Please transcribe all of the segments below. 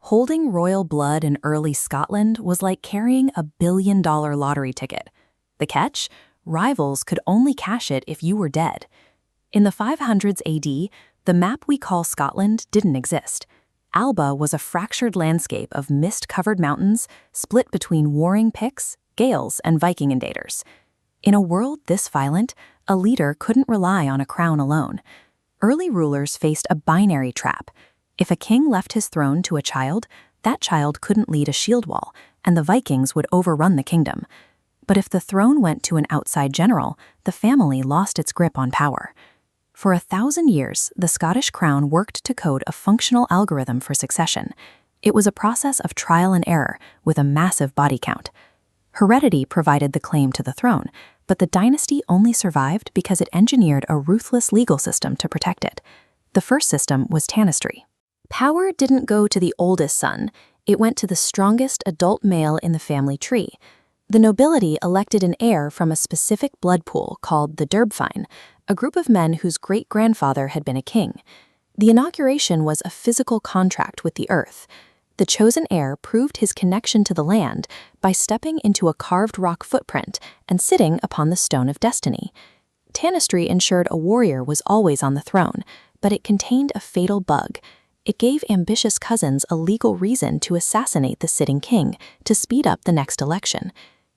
Holding royal blood in early Scotland was like carrying a billion-dollar lottery ticket. The catch? Rivals could only cash it if you were dead. In the 500s AD, the map we call Scotland didn't exist. Alba was a fractured landscape of mist-covered mountains split between warring Picts, Gaels, and Viking invaders. In a world this violent, a leader couldn't rely on a crown alone. Early rulers faced a binary trap. If a king left his throne to a child, that child couldn't lead a shield wall, and the Vikings would overrun the kingdom. But if the throne went to an outside general, the family lost its grip on power. For 1,000 years, the Scottish crown worked to code a functional algorithm for succession. It was a process of trial and error with a massive body count. Heredity provided the claim to the throne, but the dynasty only survived because it engineered a ruthless legal system to protect it. The first system was tanistry. Power didn't go to the oldest son, it went to the strongest adult male in the family tree. The nobility elected an heir from a specific blood pool called the Derbfine, a group of men whose great-grandfather had been a king. The inauguration was a physical contract with the earth. The chosen heir proved his connection to the land by stepping into a carved rock footprint and sitting upon the stone of destiny. Tanistry ensured a warrior was always on the throne, but it contained a fatal bug. It gave ambitious cousins a legal reason to assassinate the sitting king to speed up the next election.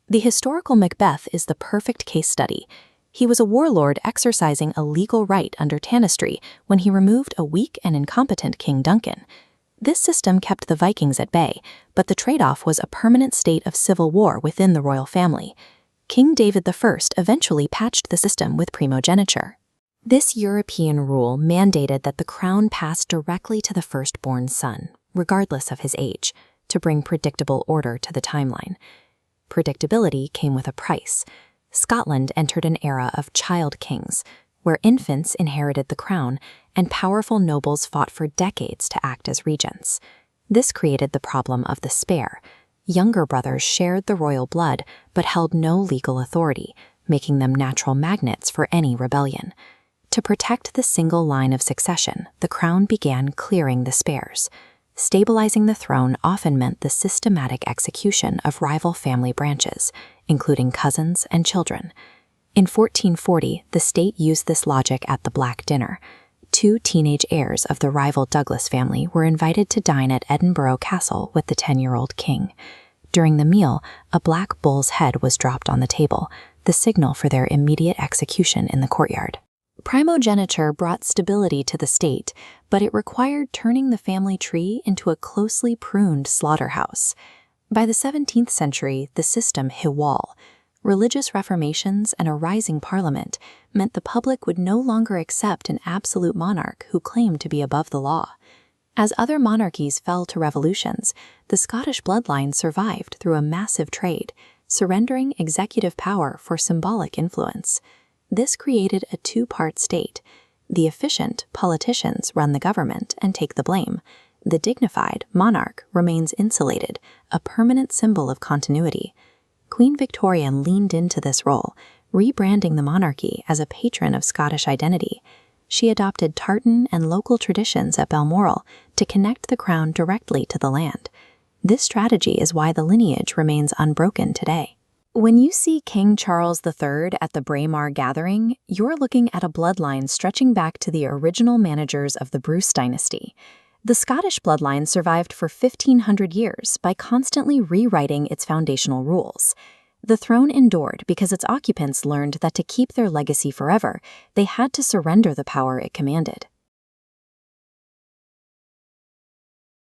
The historical Macbeth is the perfect case study. He was a warlord exercising a legal right under tanistry when he removed a weak and incompetent King Duncan. This system kept the Vikings at bay, but the trade-off was a permanent state of civil war within the royal family. King David I eventually patched the system with primogeniture. This European rule mandated that the crown pass directly to the firstborn son, regardless of his age, to bring predictable order to the timeline. Predictability came with a price. Scotland entered an era of child kings, where infants inherited the crown and powerful nobles fought for decades to act as regents. This created the problem of the spare. Younger brothers shared the royal blood but held no legal authority, making them natural magnets for any rebellion. To protect the single line of succession, the crown began clearing the spares. Stabilizing the throne often meant the systematic execution of rival family branches, including cousins and children. In 1440, the state used this logic at the Black Dinner. 2 teenage heirs of the rival Douglas family were invited to dine at Edinburgh Castle with the 10-year-old king. During the meal, a black bull's head was dropped on the table, the signal for their immediate execution in the courtyard. Primogeniture brought stability to the state, but it required turning the family tree into a closely pruned slaughterhouse. By the 17th century, the system hit a wall. Religious reformations and a rising parliament meant the public would no longer accept an absolute monarch who claimed to be above the law. As other monarchies fell to revolutions, the Scottish bloodline survived through a massive trade, surrendering executive power for symbolic influence. This created a 2-part state. The efficient politicians run the government and take the blame. The dignified monarch remains insulated, a permanent symbol of continuity. Queen Victoria leaned into this role, rebranding the monarchy as a patron of Scottish identity. She adopted tartan and local traditions at Balmoral to connect the crown directly to the land. This strategy is why the lineage remains unbroken today. When you see King Charles III at the Braemar gathering, you're looking at a bloodline stretching back to the original managers of the Bruce dynasty. The Scottish bloodline survived for 1,500 years by constantly rewriting its foundational rules. The throne endured because its occupants learned that to keep their legacy forever, they had to surrender the power it commanded.